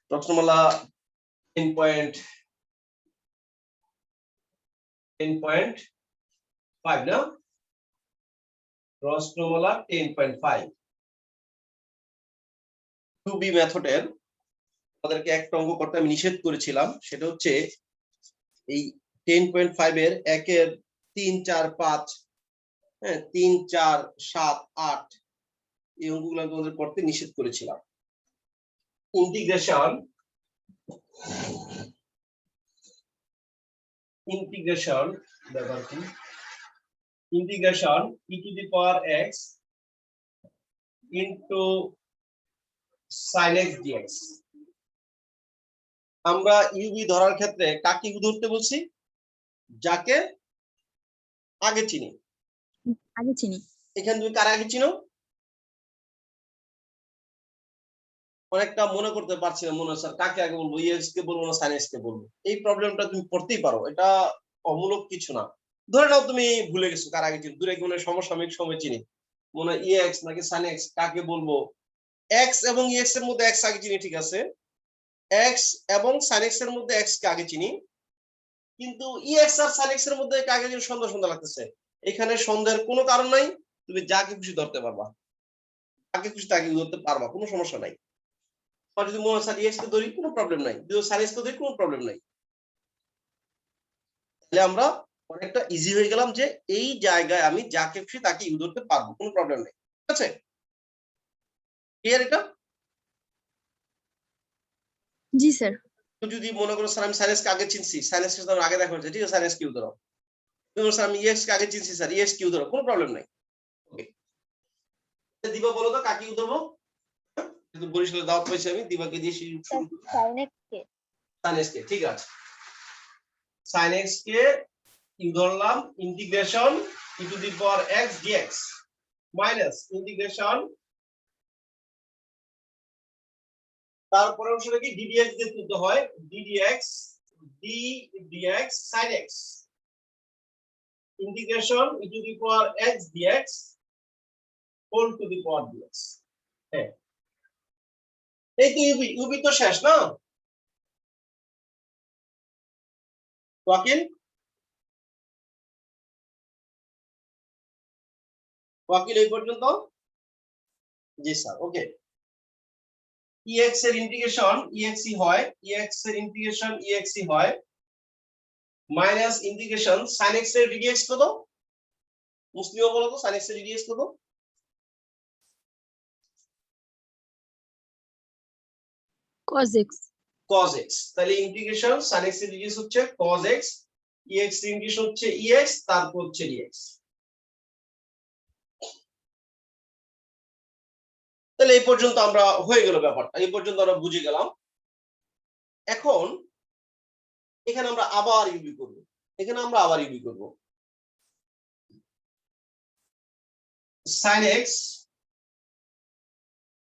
প্রশ্নমালা 10.5 না, প্রশ্নমালা 10.5 2B মেথডের আমাদেরকে একটা অঙ্ক করতে আমি নিষেধ করেছিলাম, সেটা হচ্ছে এই 10.5 এর 1 এর 3 4 5 হ্যাঁ 3 4 7 8 এই অঙ্কগুলো আমি তোমাদের করতে নিষেধ করেছিলাম। ইন্টিগ্রেশন ব্যবহার কি, integration e to the power x into sin x dx। আমরা ইউবি ধরার ক্ষেত্রে কাকে ধরতে বলছি? যাকে আগে চিনি। এখানে তুমি কার আগে চিনো? অনেকটা মনে করতে পারছি না, মনে স্যার কাকে আগে বলবো, ইএক্স কে বলবো না সাইন এক্স কে বলবো। এই প্রবলেমটা তুমি পড়তেই পারো, এটা অমূলক কিছু না। ধরে নাও তুমি ভুলে গেছো কার আগে চিনি, দূরে মানে সমসাময়িক সময় চিনি, মনে ইএক্স নাকি সাইন এক্স কাকে বলবো। এক্স এবং ইএক্স এর মধ্যে এক্স আগে চিনি, ঠিক আছে, এক্স এবং সাইন এক্স এর মধ্যে এক্স কে আগে চিনি, কিন্তু ইএক্স আর সাইন এক্স এর মধ্যে কাকে চিনি সন্দেহ সন্দেহ লাগতেছে। এখানে সন্দেহের কোনো কারণ নাই, তুমি যাকে খুশি ধরতে পারবা, যাকে খুশি তাকে ধরতে পারবা, কোনো সমস্যা নাই। আর যদি মনে হয় ইএক্স কে ধরি কোনো প্রবলেম নাই, যদি সাইন এক্স কে ধরি কোনো প্রবলেম নাই। তাহলে আমরা অনেকটা ইজি হয়ে গেলাম যে এই জায়গায় আমি যাকে খুশি তাকে ইউজ করতে পারবো, কোনো প্রবলেম নেই। ঠিক আছে, ক্লিয়ার এটা? জি স্যার। তো যদি মনে করো স্যার আমি সাইন এক্স কে আগে চিনছি, সাইন এক্স কে তো আগে দেখা হচ্ছে, ঠিক আছে সাইন এক্স কিউ ধরো। তুমি স্যার আমি ইএক্স কে আগে চিনছি, স্যার ইএক্স কিউ ধরো, কোনো প্রবলেম নাই। ওকে, দিবা বলো তো কাকে ইউ ধরবো? কিন্তু বরিশালে দাওয়াত পাইছি আমি, দিবাকে দিয়ে শুরু করি। সাইন এক্স কে। সাইন এক্স কে, ঠিক আছে, সাইন এক্স কে ইউ ধরলাম integration e to the power x dx minus integration, তারপরে অংশটা কি ddx দিয়ে তুলতে হয়, ddx ddx sin x integration e to the power x dx whole to the power dx। হ্যাঁ এই তো ইউবি তো শেষ না ওয়াকিল? ওয়াকিল এই পর্যন্ত? জি স্যার, ওকে। ex এর ইন্টিগ্রেশন exi হয়, ex এর ইন্টিগ্রেশন exi হয় মাইনাস ইন্টিগ্রেশন sin x এর ddx কত? মুসলিমও বলো তো sin x এর ddx কত? cos x। cos x, তাহলে ইন্টিগ্রেশন sin x এর ddx হচ্ছে cos x, ex এর ইন্টিগ্রেশন হচ্ছে ex, তারপর হচ্ছে dx। তাহলে এই পর্যন্ত আমরা হয়ে গেল ব্যাপারটা, এই পর্যন্ত আমরা বুঝে গেলাম। এখন এখানে আমরা আবার ইউবি করব, এখানে আমরা আবার ইউবি করব। sin x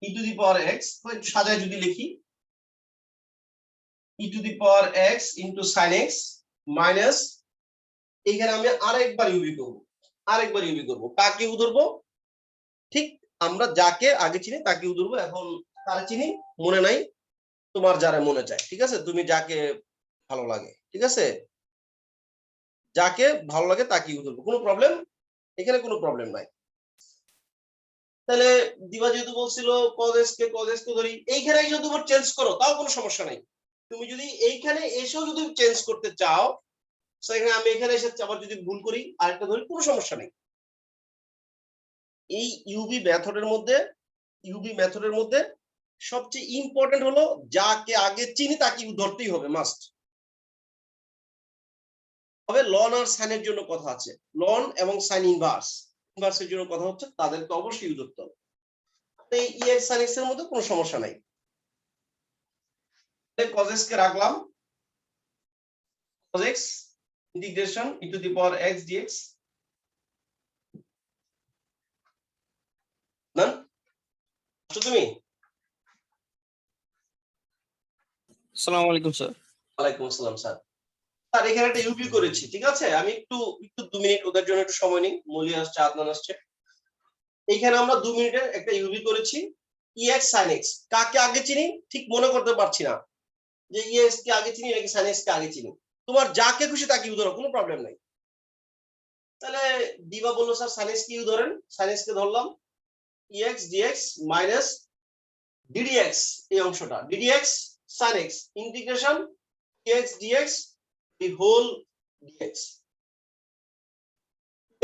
e to the power x, তো একটু সাজায় যদি লিখি e to the power x into sin x minus, এখানে আমি আরেকবার ইউবি করব, আরেকবার ইউবি করব। কাকে ইউ ধরবো? ঠিক আমরা যাকে আগে চিনি তাকে ইউ ধরবো। এখন কারে চিনি মনে নাই, তোমার যারা মনে চায়, ঠিক আছে, তুমি যাকে ভালো লাগে, ঠিক আছে, যাকে ভালো লাগে তাকে ইউ ধরবো, কোনো প্রবলেম, এখানে কোনো প্রবলেম নাই। তাহলে দিবা যেহেতু বলছিল cos x কে ধরি, এইখানে এসে তুমি চেঞ্জ করো তাও কোনো সমস্যা নাই। তুমি যদি এইখানে এসেও যদি চেঞ্জ করতে চাও, সেখানে আমি এখানে এসে আবার যদি ভুল করি আরেকটা ধরি, কোনো সমস্যা নেই। এই ইউবি মেথডের মধ্যে সবচেয়ে ইম্পর্টেন্ট হলো যাকে আগে চিনি তাকে ধরতেই হবে, মাস্ট। তবে লন আর সাইনের জন্য কথা আছে, লন এবং সাইন ইনভার্সের জন্য কথা হচ্ছে, তাদেরকে অবশ্যই ইউজ করতে হবে। এই ex sin x এর মধ্যে কোনো সমস্যা নাই। cos x কে রাখলাম, cos x integration e to the power x dx। না তুমি? আসসালামু আলাইকুম স্যার। ওয়ালাইকুম আসসালাম স্যার। স্যার এখানে একটা ইউবি করেছি, ঠিক আছে, আমি একটু 2 মিনিট ওদের জন্য একটু সময় নিই, মলি আসছে, আদনান আসছে। এইখানে আমরা 2 মিনিটের একটা ইউবি করেছি, ex sin x কাকে আগে চিনি ঠিক মনে করতে পারছি না যে ex কে আগে চিনি নাকি sin x কে আগে চিনি। তোমার যাকে খুশি তাকে ইউ ধরো, কোনো প্রবলেম নাই। তাহলে দিবা বললো স্যার sin x কে ইউ ধরেন, sin x কে ধরলাম, ex dx মাইনাস ddx, এই অংশটা ddx sin x integration ex dx the whole dx,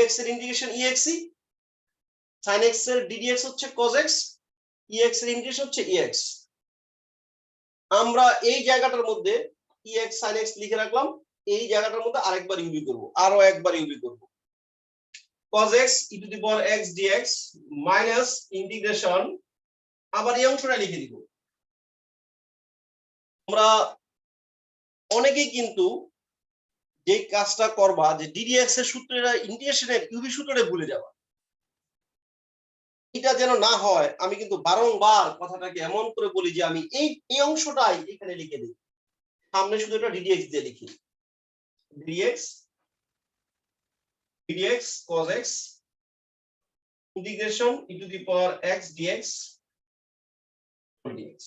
x এর ইন্টিগ্রেশন ex, sin x এর ddx হচ্ছে cos x, ex এর ইন্টিগ্রেশন হচ্ছে ex। আমরা এই জায়গাটার মধ্যে ex sin x লিখে রাখলাম, এই জায়গাটার মধ্যে আরেকবার ইউবি করব, আরো একবার ইউবি করব, cos x e to the power x dx minus integration, আবার এই অংশটা লিখে দিব। আমরা অনেকেই কিন্তু যে কাজটা করবা যে ddx এর সূত্রটা ইন্টিগ্রেশনের ইউবি সূত্রটা ভুলে যাবা, এটা যেন না হয় আমি কিন্তু বারংবার কথাটাকে এমন করে বলি যে আমি এই অংশটাই এখানে লিখে দিই, সামনে শুধু এটা ddx দিয়ে লিখি, dx cos x integration e to the power x dx dx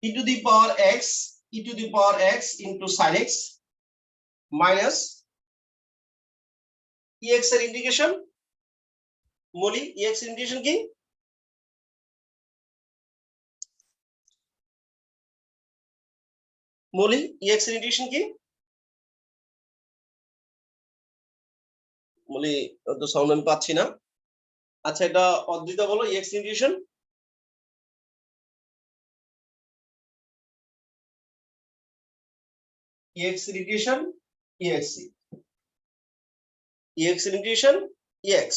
e to the power x into sin x minus ex এর ইন্টিগ্রেশন বলি, ex এর ইন্টিগ্রেশন কি বলি, ex এর ইন্টিগ্রেশন কি বলি, তো সাউন্ড আমি পাচ্ছি না। আচ্ছা এটা অদ্বিতা বলো, ex integration ex integration ex ex integration ex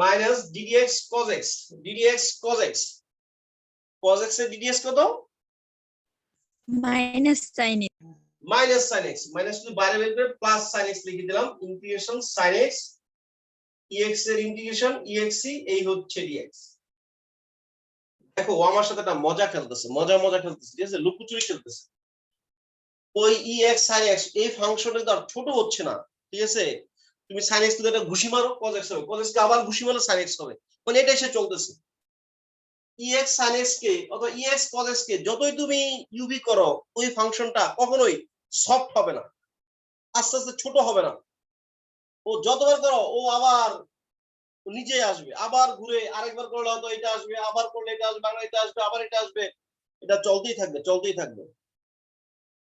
minus ddx cos x, ddx cos x, cos x এর ddx কত, minus sin x, minus sin x, minus two বাইরে বের করে প্লাস sin x লিখে দিলাম, ইন্টিগ্রেশন sin x ex এর integration ex, এই হচ্ছে dx। দেখো ও আমার সাথে একটা মজা খেলতেছে, মজা খেলতেছে, ঠিক আছে, লুকোচুরি খেলতেছে। ওই ex sin x এই ফাংশনটা তো আর ছোট হচ্ছে না, ঠিক আছে, তুমি sin x কে একটা ঘুষি মারো cos x হবে, cos x কে আবার ঘুষি মারলে sin x হবে, মানে এটা এসে চলতেছে। ex sin x কে অথবা ex cos x কে যতই তুমি ইউবি করো ওই ফাংশনটা কখনোই সফট হবে না, আস্তে আস্তে ছোট হবে না। ও যতবার করো ও আবার নিজেই আসবে, আবার ঘুরে আরেকবার করলে হয়তো এটা আসবে, আবার করলে এটা আসবে, আবার এটা আসবে, আবার এটা আসবে, এটা চলতেই থাকবে চলতেই থাকবে।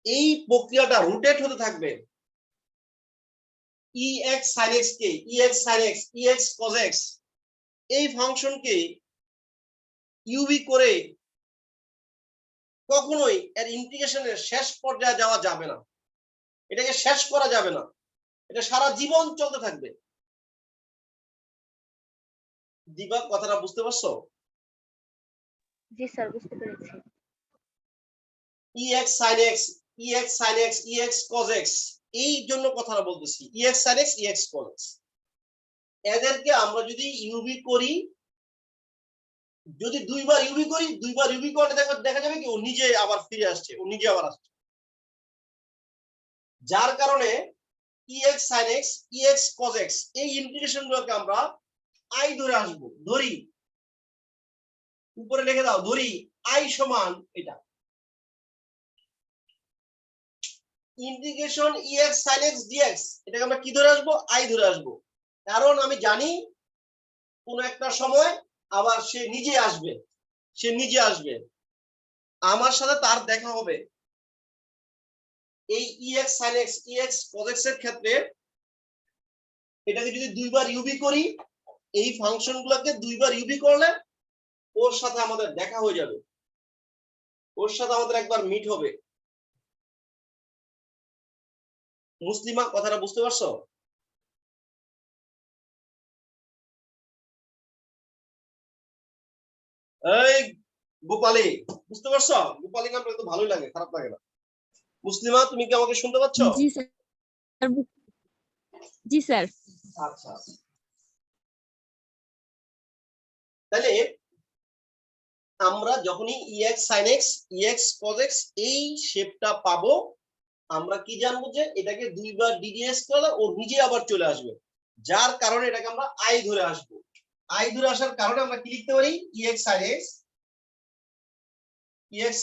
এই প্রক্রিয়াটা রোটেট হতে থাকবে। ex sin x কে ex sin x ex cos x এই ফাংশনকে ইউবি করে কখনোই এর ইন্টিগ্রেশনের শেষ পর্যায়ে যাওয়া যাবে না, এটাকে শেষ করা যাবে না, এটা সারা জীবন চলতে থাকবে। দিবা কথাটা বুঝতে পারছো? জি স্যার বুঝতে পেরেছি। ex sin x ex sin x ex cos x এই জন্য কথাটা বলতেছি, ex sin x ex cos x এদেরকে আমরা যদি ইউবি করি, যদি দুইবার ইউবি করি, দুইবার ইউবি করলে দেখা যাবে কি ও নিজে আবার ফিরে আসছে, ও নিজে আবার আসছে, যার কারণে ex sin x ex cos x এই ইন্টিগ্রেশন গুলোকে আমরা i ধরে আসবো, ধরি উপরে লিখে দাও, ধরি i সমান এটা integration ex sin x dx, এটাকে আমরা কি ধরে আসবো, i ধরে আসবো, কারণ আমি জানি কোন একটা সময় আবার সে নিজে আসবে, সে নিজে আসবে, আমার সাথে তার দেখা হবে। এই ex sin x ex cos x এর ক্ষেত্রে এটাকে যদি দুইবার ইউবি করি, এই ফাংশন গুলোকে দুইবার ইউবি করলে ওর সাথে আমাদের দেখা হয়ে যাবে, ওর সাথে আমাদের একবার মিট হবে। মুসলিমা কথাটা বুঝতে পারছো? এই গোপালী বুঝতে পারছো? গোপালী নামটা তো ভালোই লাগে, খারাপ লাগে না। মুসলিমা তুমি কি আমাকে শুনতে পাচ্ছ? জি স্যার, জি স্যার। আচ্ছা তাহলে আমরা যখনই ex sin x ex cos x এই শেপটা পাবো, আমরা কি জানবো যে এটাকে দুইবার ddx করলে ও নিজে আবার চলে আসবে, যার কারণে এটাকে আমরা আই ধরে আসবো। আই ধরে আসার কারণে আমরা কি লিখতে পারি, ex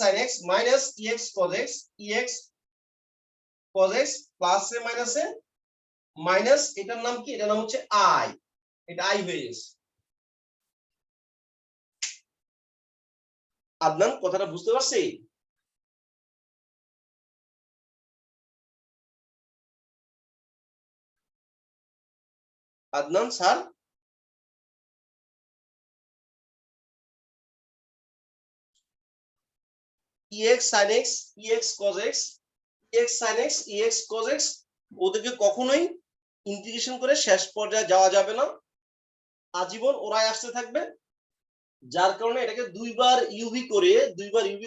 sin x minus ex cos x plus এ মাইনাসে মাইনাস, এটার নাম কি, এটার নাম হচ্ছে আই, এটা আই হয়ে গেছে। আদনান কথাটা বুঝতে পারছি? Adnan sir, ex sin x ex cos x ex sin x ex cos x ওদেরকে কখনোই ইন্টিগ্রেশন করে শেষ পর্যায়ে যাওয়া যাবে না, আজীবন ওরাই আসতে থাকবে। যার কারণে এটাকে দুইবার ইউভি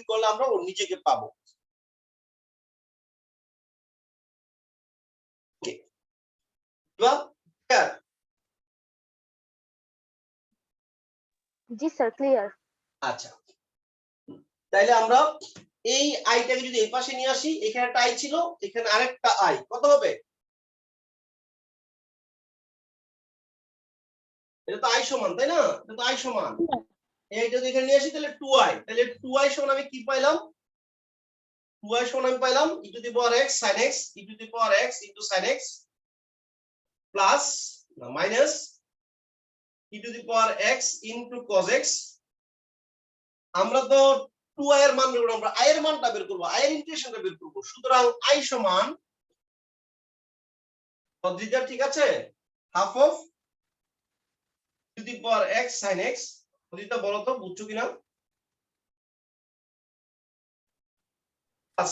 করলে আমরা ওর নিচেকে পাবো। জি স্যার, ক্লিয়ার। আচ্ছা, তাইলে আমরা এই আইটাকে যদি এই পাশে নিয়ে আসি, এখানে একটা আই ছিল, এখানে আরেকটা আই, কত হবে? এটা তো আই সমান, তাই না? এটা তো আই সমান। এই যদি এখানে নিয়ে আসি তাহলে 2i, তাহলে 2i সমান আমি কি পাইলাম, 2i সমান আমি পাইলাম e to the power x sin x e to the power x into sin x plus না minus e to the power x into cos x। আমরা তো 2i এর মান বের করব, আমরা i এর মানটা বের করব, i এর ইন্টিগ্রেশনটা বের করব। সুতরাং i সমান পদ্ধতিটা ঠিক আছে, half of two the power x sin x। পদ্ধতিটা বলো তো বুঝছো কিনা?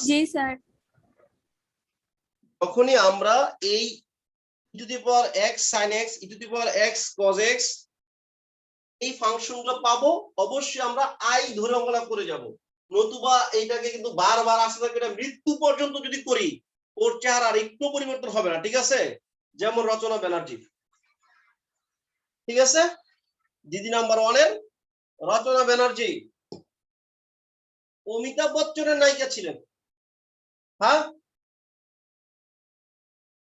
জি স্যার। যখনই আমরা এই e to the power x sin x e to the power x cos x এই ফাংশনগুলো পাবো, অবশ্যই আমরা আই ধরে অঙ্কটা করে যাব, নতুবা এইটাকে কিন্তু বারবার আসতে থাকবে, এটা মৃত্যু পর্যন্ত যদি করি ওর চেহারার একটু পরিবর্তন হবে না, ঠিক আছে? যেমন রচনা ব্যানার্জি, ঠিক আছে, দিদি নাম্বার 1 এর রচনা ব্যানার্জি অমিতাভ বচ্চনের নায়িকা ছিলেন, হ্যাঁ,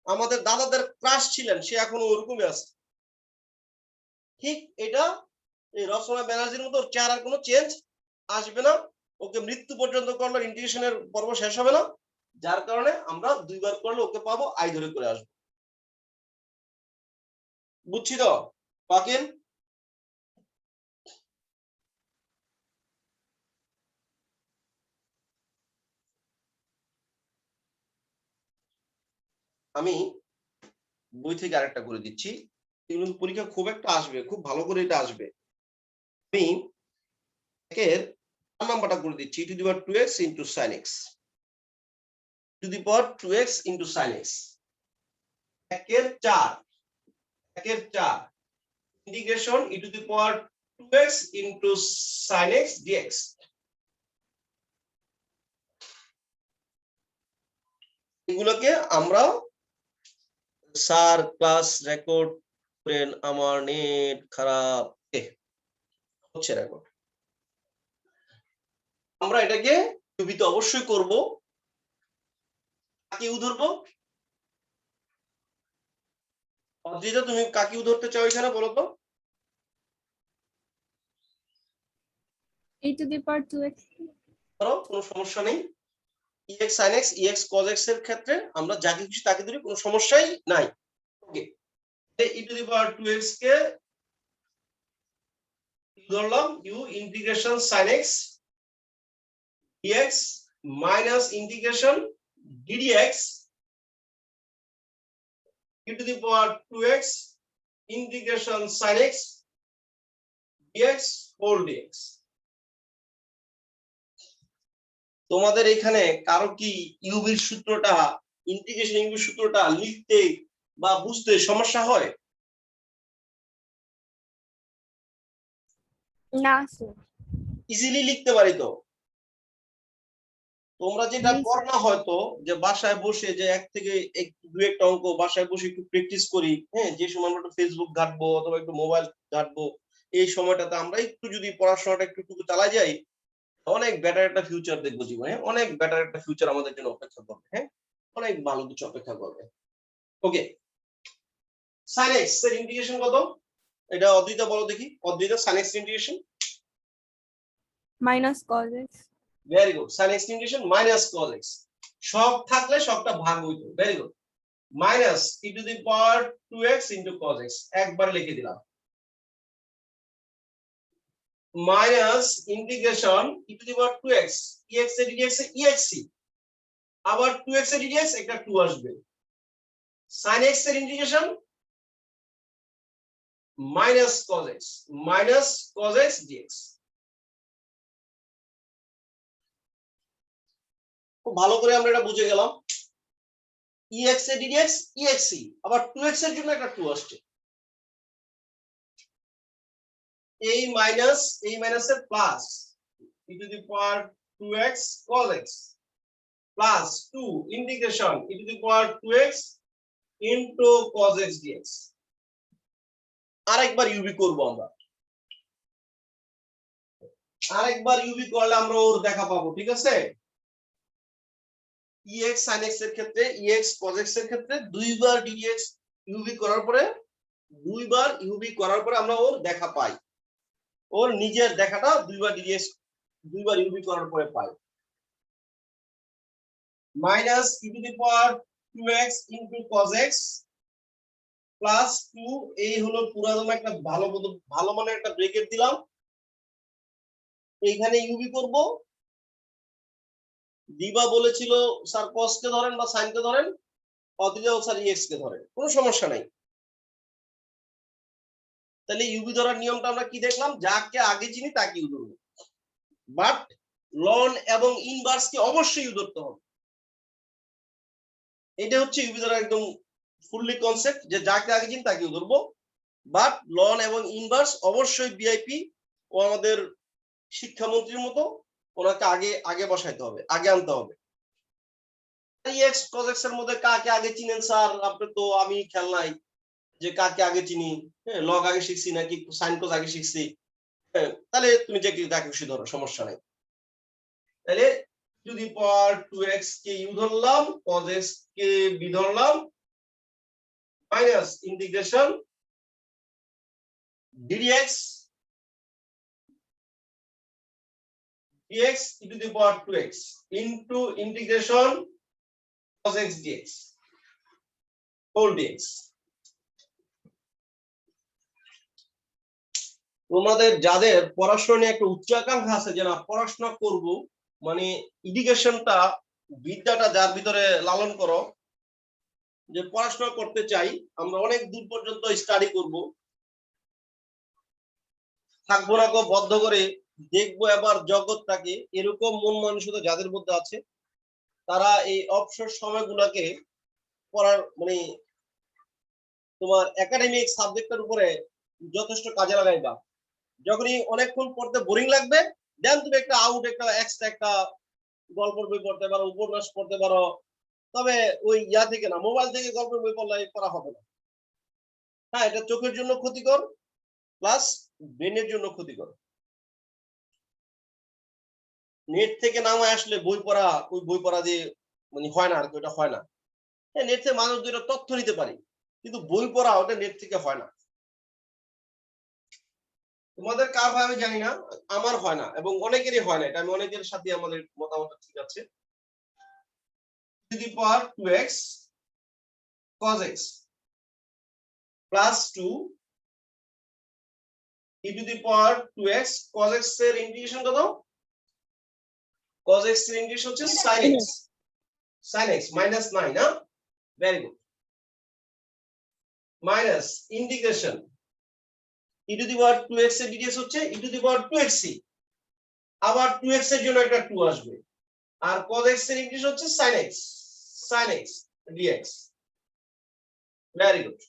আমাদের দাদাদের ক্রাশ ছিলেন, সে এখনো ওরকমই আছে। ঠিক এটা এই রচনা ব্যানার্জির মতো ওর চেহারার কোনো চেঞ্জ আসবে না, ওকে মৃত্যু পর্যন্ত করলে ইন্টিগ্রেশনের পর্ব শেষ হবে না, যার কারণে আমরা দুইবার করলে ওকে পাবো, আই ধরে করে আসবো। বুঝছি তো পাকিন? আমি বই থেকে আরেকটা করে দিচ্ছি, এগুলো পরীক্ষা খুব একটা আসবে, খুব ভালো করে এটা আসবে। আমি একের 4 নাম্বারটা করে দিচ্ছি, e to the power 2x into sin x two the power 2x into sin x। একের 4 integration e to the power 2x into sin x dx। এগুলোকে আমরা, স্যার ক্লাস রেকর্ড করেন, আমার নেট খারাপ হচ্ছে রেকর্ড। আমরা এটাকে ইউভিতে অবশ্যই করব, কাকে ইউ ধরবো? অদ্রিজা তুমি কাকে ইউ ধরতে চাও এখানে বলো তো? e to the power 2x। ধরো কোনো সমস্যা নেই, ex sin x ex cos x এর ক্ষেত্রে আমরা যাকে খুশি তাকে ধরি, কোনো সমস্যাই নাই। ওকে, e to the power 2x কে ধরলাম u integration sin x dx minus integration ddx e to the power 2x integration sin x dx whole dx। তোমাদের এখানে কারো কি ইউভির সূত্রটা, ইন্টিগ্রেশন ইউভির সূত্রটা লিখতে বা বুঝতে সমস্যা হয়? না স্যার। ইজিলি লিখতে পারি তো? তোমরা যেটা জি, পড় না হয়তো, যে বাসায় বসে যে এক থেকে দু একটা অঙ্ক বাসায় বসে একটু প্র্যাকটিস করি, হ্যাঁ, যে সময় আমরা একটু ফেসবুক ঘাঁটবো অথবা একটু মোবাইল ঘাঁটবো, এই সময়টাতে আমরা একটু যদি পড়াশোনাটা একটু চালা যাই, অনেক বেটার একটা ফিউচার দেখবো জীবনে, অনেক বেটার একটা ফিউচার আমাদের জন্য অপেক্ষা করবে, হ্যাঁ, অনেক ভালো কিছু অপেক্ষা করবে। ওকে, sin x এর ইন্টিগ্রেশন কত? এটা অদ্বৈত বলো দেখি, অদ্বৈত sin x integration. minus cos x. Very good, sin x integration minus cos x। সব থাকলে সবটা ভাগ হইতো, very good. Minus e to the power 2x into cos x, একবার লিখে দিলাম। Minus integration e to the power 2x, ex এর dx এ exc, আবার 2x এর dx একটা 2 আসবে। sin x এর integration minus cos x dx। খুব ভালো করে আমরা এটা বুঝে গেলাম। ex এর dx exc, আবার 2x এর জন্য একটা 2 আসছে। এই মাইনাসের plus e to the power 2x cos x plus 2 integration e to the power 2x into cos x dx। আরেকবার ইউবি করব আমরা, আরেকবার ইউবি করলে আমরা ওর দেখা পাবো, ঠিক আছে? ex sin x এর ক্ষেত্রে, ex cos x এর ক্ষেত্রে দুইবার dx ইউবি করার পরে, আমরা ওর দেখা পাই। ওর নিজের দেখাটা দুইবার ইউবি করার পরে পাই। Minus e to the power 2x into cos x plus 2, এই হলো পুরাদমে একটা ভালো মানে একটা ব্রেকেট দিলাম। এইখানে ইউবি করব। দিবা বলেছিল স্যার cos কে ধরেন বা sin কে ধরেন, অদিলেও স্যার ex কে ধরেন, কোনো সমস্যা নাই। তাহলে ইউবি ধরার নিয়মটা আমরা কি দেখলাম? যাকে আগে চিনি তাকে ইউ ধরবো, বাট লন এবং ইনভার্স কে অবশ্যই ইউ ধরতে হবে। এটা হচ্ছে ইউবি ধরার একদম ফুললি কনসেপ্ট, যে যাকে আগে চিনি তাকে ইউ ধরবো, বাট লন এবং ইনভার্স অবশ্যই ভিআইপি ও আমাদের শিক্ষামন্ত্রীর মতো ওনাকে আগে বসাইতে হবে, আগে আনতে হবে। এক্স cos x এর মধ্যে কাকে আগে চিনেন স্যার? আপনি তো, আমি খেয়াল নাই যে কাকে আগে চিনি, হ্যাঁ লগ আগে শিখছি নাকি সাইন cos আগে শিখছি। হ্যাঁ, তাহলে তুমি যে যাকে খুশি ধরো, সমস্যা নাই। তাহলে টু দি পাওয়ার 2x কে ইউ ধরলাম, cos x কে বি ধরলাম, minus integration dx e to the power 2x into integration cos x dx whole dx। তোমাদের যাদের পড়াশোনা নিয়ে একটা উচ্চাকাঙ্ক্ষা আছে যে না পড়াশোনা করব, মানে এডুকেশনটা, বিদ্যাটা যার ভিতরে লালন করো, যে পড়াশোনা করতে চাই, আমরা অনেক দূর পর্যন্ত স্টাডি করব, থাকবো না গো বদ্ধ করে, দেখবো এবার জগৎটাকে, এরকম মন মানসিকতা যাদের মধ্যে আছে, তারা এই অবসর সময়গুলোকে পড়ার মানে তোমার একাডেমিক সাবজেক্টের উপরে যথেষ্ট কাজে লাগাইবা। যখনই অনেকক্ষণ পড়তে বোরিং লাগবে, দেন তুমি একটা এক্সট্রা একটা গল্পের বই পড়তে পারো, উপন্যাস পড়তে পারো, তবে ওই থেকে না, মোবাইল থেকে গল্পের বই পড়া হবে না। হ্যাঁ, এটা চোখের জন্য ক্ষতিকর, প্লাস ব্রেনের জন্য ক্ষতিকর। নেট থেকে নামায় আসলে বই পড়া যে মানে হয় না আর কি, ওটা হয় না। হ্যাঁ, নেট থেকে মানুষ দুটো তথ্য নিতে পারি, কিন্তু বই পড়া ওটা নেট থেকে হয় না। তোমাদের কার হয় আমি জানি না, আমার হয় না, এবং অনেকেরই হয় না। এটা আমি অনেকের সাথে আমাদের মতামত ঠিক আছে। Two the power 2x cos x plus 2 e to the power 2x cos x এর ইন্টিগ্রেশন কত? cos x এর ইন্টিগ্রেশন হচ্ছে sin x মাইনাস 9 না, very good. Minus integration e to the power 2x এর dx হচ্ছে e to the power 2xc, আবার 2x এর জন্য একটা 2 আসবে, আর cos x এর ইন্টিগ্রেশন হচ্ছে sin x dx। Very good.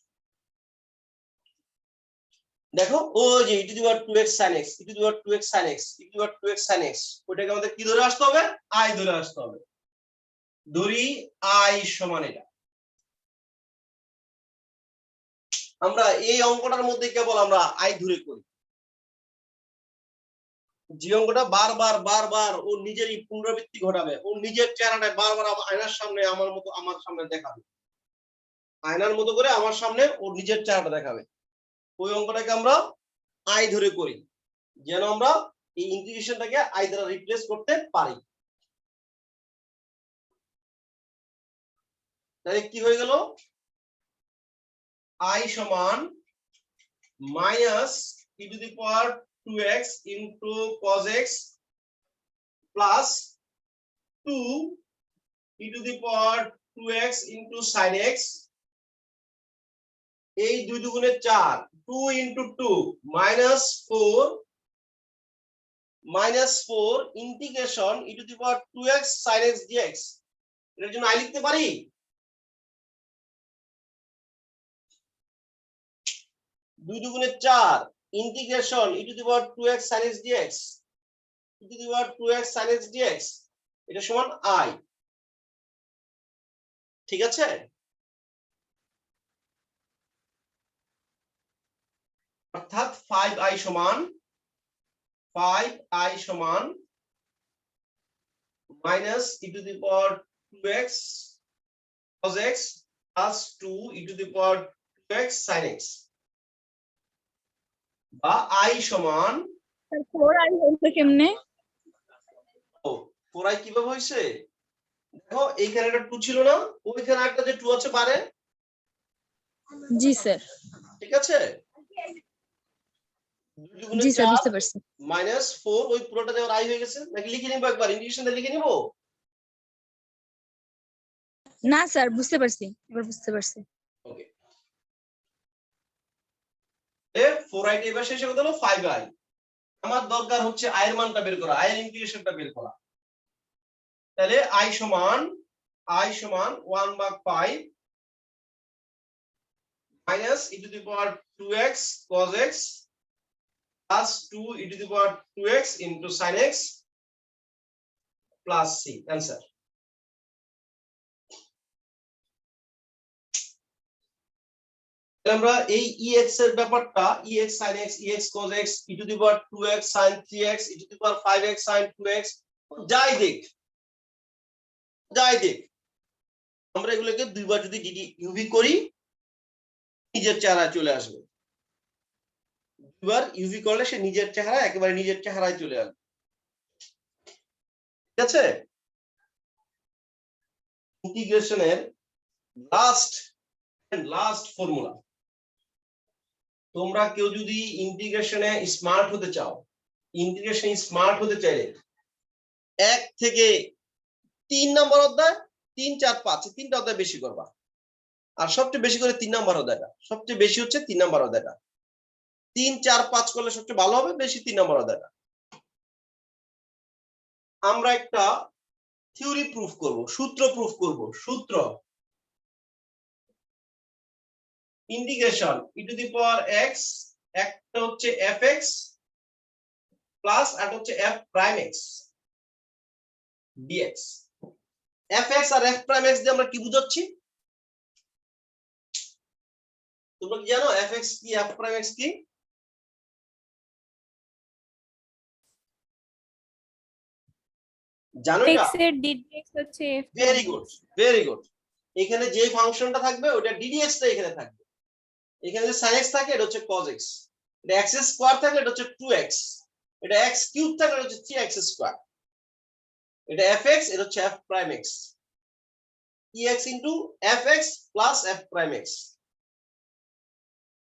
দেখো ও যে e to the power 2x sin x, e to the power 2x sin x, e to the power 2x sin x, ওটাকে আমাদের কি ধরে আসতে হবে? i ধরে আসতে হবে। ধরি i সমান এটা। আমরা এই অঙ্কটার মধ্যে কেবল আমরা i ধরে করি, যে অঙ্কটা বারবার ও নিজেরই পুনরাবৃত্তি ঘটাবে, ও নিজের চেহারাটা বারবার আয়নার সামনে আমার সামনে দেখাবে। আয়নার মতো করে আমার সামনে ওর নিজের চেহারাটা দেখাবে। ওই অঙ্কটাকে আমরা আই ধরে করি, যেন আমরা এই ইন্টিগ্রেশনটাকে আই দ্বারা রিপ্লেস করতে পারি। তাহলে কি হয়ে গেল, আই সমান minus e to the power 2x into cos x plus 2 e to the power 2x into sin x, এই 2 দুগুণে 4, 2 into 2 -4 integration e to the power 2x sin x dx। এর জন্য আই লিখতে পারি 2 দুগুণে 4 integration e to the power 2x sin x dx, e to the power 2x sin x dx, এটা সমান i। ঠিক আছে, অর্থাৎ 5i সমান minus e to the power 2x cos x plus 2 e to the power 2x sin x, বা i সমান 4i হইছে কেমনে? 4i কিভাবে হইছে, দেখো এইখানে একটা 2 ছিল না, ওইখানে একটা যে 2 আছে পারে। জি স্যার। ঠিক আছে, জি স্যার, বুঝতে পারছি। -4 ওই পুরোটা দেওয়ার i হয়ে গেছে, নাকি লিখে নিব একবার ইন্টিগ্রেশনটা লিখে নিব? না স্যার, বুঝতে পারছি, এবার বুঝতে পারছি। ওকে, এ 4i টা এবার শেষে কত হলো 5i। আমার দরকার হচ্ছে i এর মানটা বের করা, i এর ইন্টিগ্রেশনটা বের করা। তাহলে i সমান 1/5 minus e to the power 2x cos x plus 2 e to the power 2x into sin x plus c। Answer আমরা এই ex এর ব্যাপারটা ex sin x ex cos x e to the power 2x sin 3x e to the power 5x sin 2x যাই দেখ আমরা এগুলোকে দুইবার যদি ইউভি করি নিজের চেহারায় চলে আসবে। দুইবার ইউভি করলে সে নিজের চেহারা একেবারে নিজের চেহারায় চলে আসবে। ঠিক আছে, ইন্টিগ্রেশনের লাস্ট ফর্মুলা। তোমরা কেউ যদি ইন্টিগ্রেশনে স্মার্ট হতে চাও, ইন্টিগ্রেশন স্মার্ট হতে চাইলে 1 থেকে 3 নম্বর অধ্যায়, 3, 4, 5 তিনটা অধ্যায় বেশি করবা। আর সবচেয়ে বেশি করে 3 নম্বর অধ্যায়টা, সবচেয়ে বেশি হচ্ছে 3 নম্বর অধ্যায়টা। 3, 4, 5 করলে সবচেয়ে ভালো হবে, বেশি 3 নম্বর অধ্যায়টা। আমরা একটা থিওরি প্রুফ করব, সূত্র প্রুফ করব। সূত্র integration e to the power x, একটা হচ্ছে fx প্লাস আর হচ্ছে f prime x dx। fx আর f প্রাইম x দিয়ে আমরা কি বুঝাচ্ছি? তোমরা কি জানো fx কি f প্রাইম x কি? জানো এটা? x এর ddx হচ্ছে f। Very good. এখানে যে ফাংশনটা থাকবে ওটা ddx টা এখানে থাকবে। এখানে যে sin x থাকে এটা হচ্ছে cos x, এটা x স্কয়ার থাকলে এটা হচ্ছে 2x, এটা x কিউব থাকলে এটা হচ্ছে 3x স্কয়ার, এটা fx এটা হচ্ছে f prime x, ex into fx plus f prime x।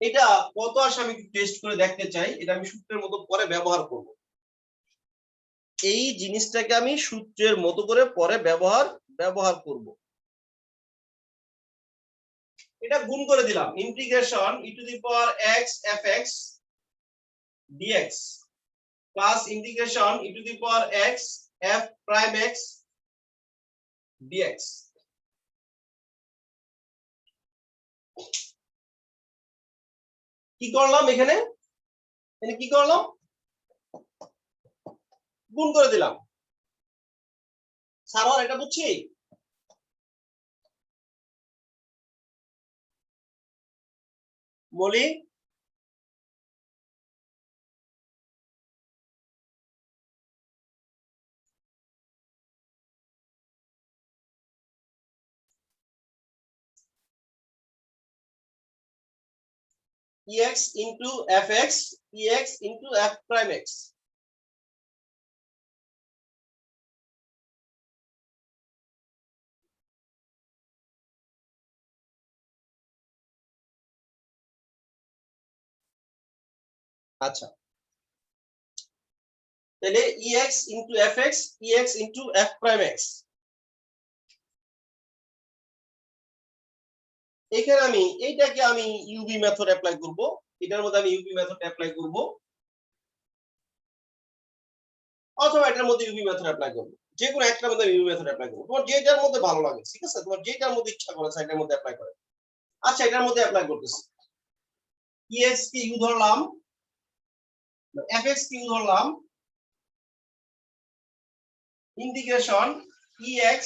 এটা কত আসে আমি টেস্ট করে দেখতে চাই, এটা আমি সূত্রের মতো পরে ব্যবহার করব। এই জিনিসটাকে আমি সূত্রের মতো করে পরে ব্যবহার করব। এটা গুণ করে দিলাম, integration e to the power x fx dx plus integration e to the power x f prime x dx। কি করলাম এখানে কি করলাম? গুণ করে দিলাম। সারোয়ার এটা বুঝছি? Moli ex into fx ex into f prime x. আচ্ছা, তাহলে ex into fx ex into f prime x, এখানে আমি এইটাকে আমি ইউবি মেথড অ্যাপ্লাই করব, এটার মধ্যে আমি ইউবি মেথড অ্যাপ্লাই করব, অথবা এটার মধ্যে ইউবি মেথড অ্যাপ্লাই করব, যে কোনো একটার মধ্যে ইউবি মেথড অ্যাপ্লাই করব, তোমার যেটার মধ্যে ভালো লাগে, ঠিক আছে, তোমার যেটার মধ্যে ইচ্ছা করে সেটার মধ্যে অ্যাপ্লাই করে। আচ্ছা, এটার মধ্যে অ্যাপ্লাই করতেছি, ex কে ইউ ধরলাম, fx কে ইউ ধরলাম, integration ex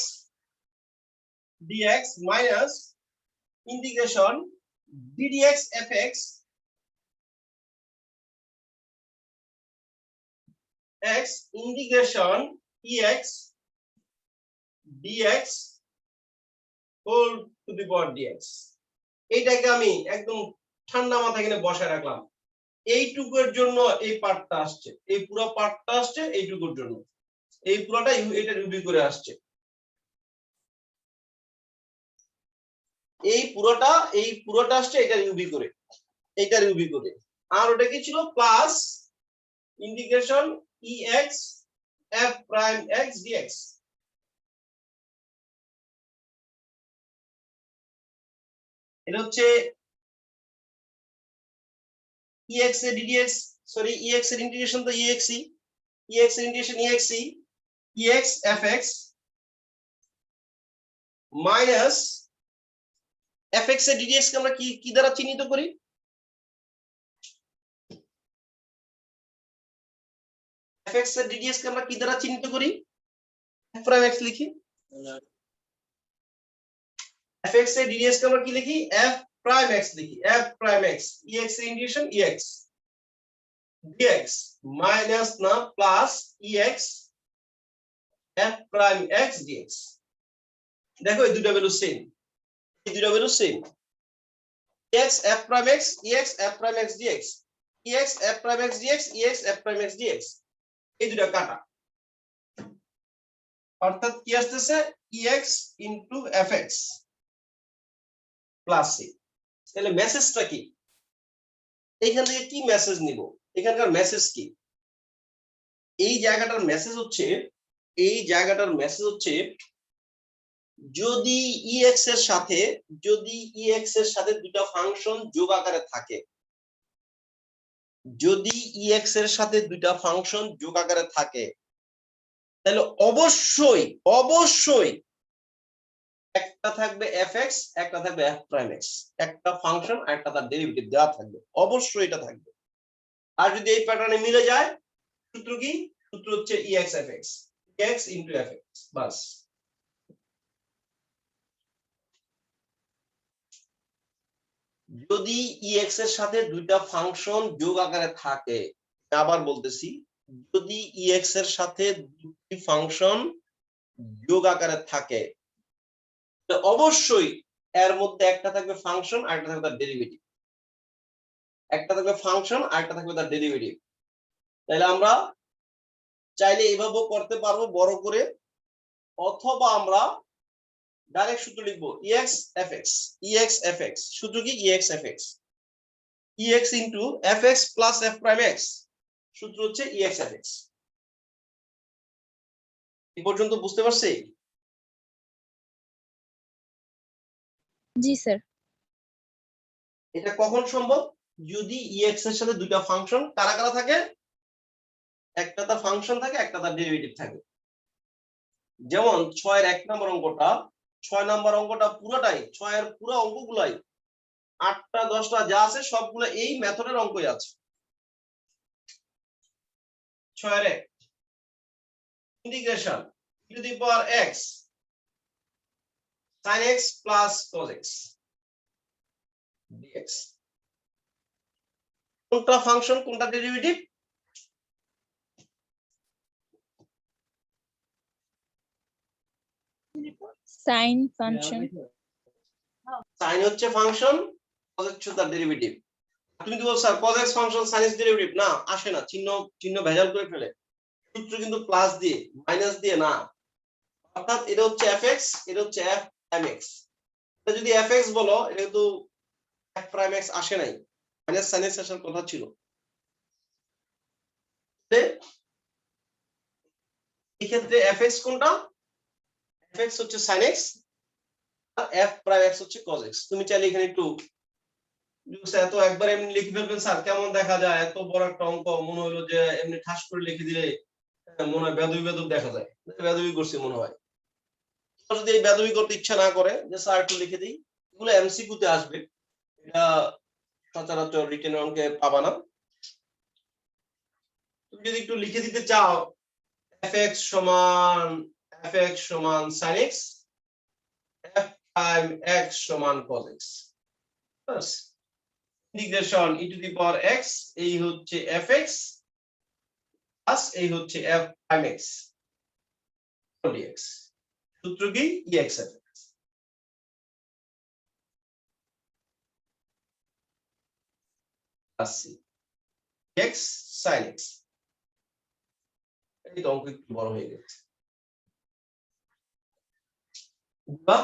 dx minus integration ddx fx x integration ex dx whole to the power dx। এইটাকে আমি একদম ঠান্ডা মাথায় এখানে বসায় রাখলাম, এইটুকুর জন্য এই পার্টটা আসছে, এই পুরো পার্টটা আসছে এইটুকুর জন্য, এই পুরোটা এটা ইউবি করে আসছে, এই পুরোটা আসছে এটা ইউবি করে, এইটার ইউবি করে। আর ওটা কি ছিল, plus integration ex f prime x dx। এটা হচ্ছে ex এর ddx, সরি ex এর ইন্টিগ্রেশন তো exi, ex এর integration exi ex fx minus fx এর ddx কে আমরা কি কি দ্বারা চিহ্নিত করি, fx এর ddx কে আমরা কি দ্বারা চিহ্নিত করি, f prime x লিখি, fx এর ddx কে আমরা কি লিখি, f prime x লিখি, f prime x ex এর ইন্টিগ্রেশন ex dx মাইনাস না plus ex f prime x dx। দেখো এই দুটো ভ্যালু সেম, এই দুটো value same, ex f prime x ex f prime x dx ex f prime x dx ex f prime x dx, এই দুটো কাটা, অর্থাৎ কি আসতেছে ex into fx plus c। তাহলে মেসেজটা কি, এইখান থেকে কি মেসেজ নিব, এখানকার মেসেজ কি, এই জায়গাটার মেসেজ হচ্ছে, এই জায়গাটার মেসেজ হচ্ছে যদি ex এর সাথে, যদি ex এর সাথে দুটো ফাংশন যোগ আকারে থাকে, যদি ex এর সাথে দুটো ফাংশন যোগ আকারে থাকে, তাহলে অবশ্যই অবশ্যই একটা থাকবে fx একটা থাকবে f prime x, একটা ফাংশন আর একটা তার ডেরিভেটিভ দেওয়া থাকবে, অবশ্যই এটা থাকবে। আর যদি এই প্যাটার্নে মিলে যায়, সূত্র কি, সূত্র হচ্ছে ex fx x into fx, বাস। যদি ex এর সাথে দুইটা ফাংশন যোগ আকারে থাকে, আবার বলতেছি, যদি ex এর সাথে দুটি ফাংশন যোগ আকারে থাকে, অবশ্যই এর মধ্যে একটা থাকবে ফাংশন আর একটা থাকবে তার ডেরিভেটিভ, একটা থাকবে ফাংশন আর একটা থাকবে তার ডেরিভেটিভ। তাহলে আমরা চাইলে এইভাবেও করতে পারবো বড় করে, অথবা আমরা ডাইরেক্ট সূত্র লিখবো ex fx, সূত্র কি ex fx ex into fx plus f prime x, সূত্র হচ্ছে ex fx। এই পর্যন্ত বুঝতে পারছি? জি স্যার। এটা কখন সম্ভব, যদি ex এর সাথে দুইটা ফাংশন কারা কারা থাকে, একটা তার ফাংশন থাকে একটা তার ডেরিভেটিভ থাকে। যেমন 6 এর 1 নম্বর অঙ্কটা, 6 নম্বর অঙ্কটা পুরোটাই, 6 এর পুরো অঙ্কগুলাই 8টা 10টা যা আছে সবগুলো এই মেথডের অঙ্কই আছে। 6 এর 1 integration e to the power x sin x plus cos x dx, কোনটা ফাংশন কোনটা ডেরিভেটিভ, সাইন ফাংশন, sin হচ্ছে ফাংশন, cos হচ্ছে তার ডেরিভেটিভ। তুমি কি বল sir cos x function sin x derivative না আসে না, চিহ্ন চিহ্ন ভেজাল করে ফেলে, সূত্র কিন্তু প্লাস দিয়ে মাইনাস দিয়ে না, অর্থাৎ এটা হচ্ছে fx, এটা হচ্ছে f prime x। এটা যদি fx বলো, এটা কিন্তু f prime x আসে নাই, মাইনাস sin x আসার কথা ছিল। এই ক্ষেত্রে fx কোনটা? fx হচ্ছে sin x আর f prime x হচ্ছে cos x। তুমি চাইলে এখানে একটু এত একবার এমনি লিখে ফেলবেন স্যার, কেমন দেখা যায়, এত বড় একটা অঙ্ক মনে হলো যে এমনি ঠাস করে লিখে দিলে মনে হয় বেদবি বেদব দেখা যায়, বেদবি করছি মনে হয়। যদি এই বেদবি করতে ইচ্ছা না করে যে স্যার একটু লিখে দিই, এগুলো এমসিকিউ তে আসবে, এটা সচরাচর রিটেন অঙ্কে পাবা না। তুমি যদি একটু লিখে দিতে চাও fx সমান sin x, f prime x সমান cos x, bus integration e to the power x, এই হচ্ছে fx প্লাস এই হচ্ছে f prime x dx, সূত্র কি ex fx। আসি x sin x, এই তো অঙ্ক একটু বড় হয়ে গেছে। বা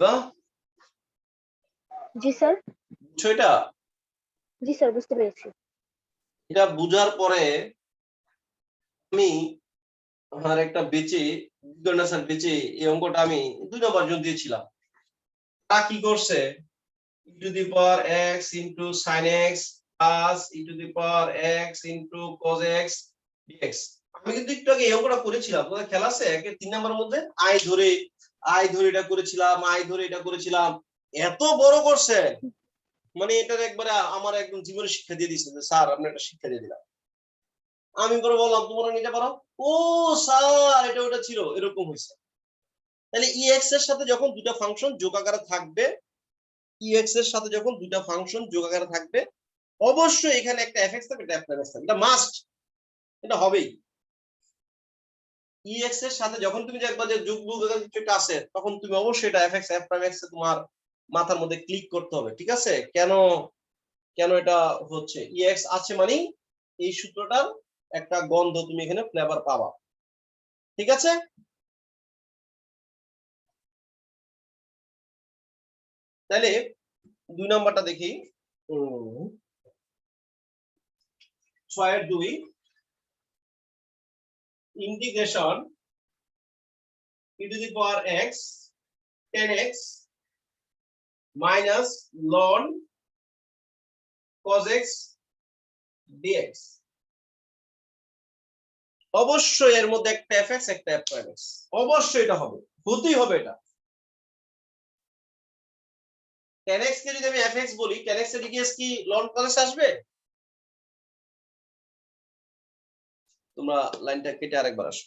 বা জি স্যার। বুঝছো এটা? জি স্যার, বুঝতে পেরেছি। এটা বুঝার পরে আমি আমার একটা বেচে বিগনাসার বেচে এই অঙ্কটা আমি 2 নম্বর জন দিয়েছিলাম। তা কি করছে e to the power x into sin x plus e to the power x into cos x dx। আমি কিন্তু একটু আগে এই অঙ্কটা করেছিলাম, তোমাদের খেয়াল আছে? একের 3 নম্বরের মধ্যে আই ধরে এটা করেছিলাম, আই ধরে এটা করেছিলাম, এত বড় করছে মানে এটার একবারে আমার একদম জীবনে শিক্ষা দিয়ে দিয়েছে যে স্যার আপনি একটা শিক্ষা দিয়ে দিলাম। আমি করে বললাম তোমরা নিতে পারো, ও স্যার এটা ওটা ছিল, এরকম হয়েছে। তাহলে ex এর সাথে যখন দুটো ফাংশন যোগ আকারে থাকবে, ex এর সাথে যখন দুটো ফাংশন যোগ আকারে থাকবে, অবশ্যই এখানে একটা fx থাকবে, একটা f prime x থাকবে, এটা মাস্ট, এটা হবেই। ex এর সাথে যখন তুমি দেখবা যে যোগ বিয়োগ আকারে কিছু একটা আছে, তখন তুমি অবশ্যই এটা fx f prime x এ তোমার মাথার মধ্যে ক্লিক করতে হবে, ঠিক আছে? কেন কেন এটা হচ্ছে, ex আছে মানে এই সূত্রটার একটা গন্ধ তুমি এখানে ফ্লেভার পাবা, ঠিক আছে? তাহলে 2 নাম্বারটা দেখি, 6-2 integration e to the power x 10x minus ln cos x dx। অবশ্যই এর মধ্যে একটা fx একটা f prime x, অবশ্যই এটা হবে, হতেই হবে এটা। 10x কে যদি আমি fx বলি, 10x এর dx কি ln cos x আসবে? তোমরা লাইনটা কেটে আরেকবার আসো।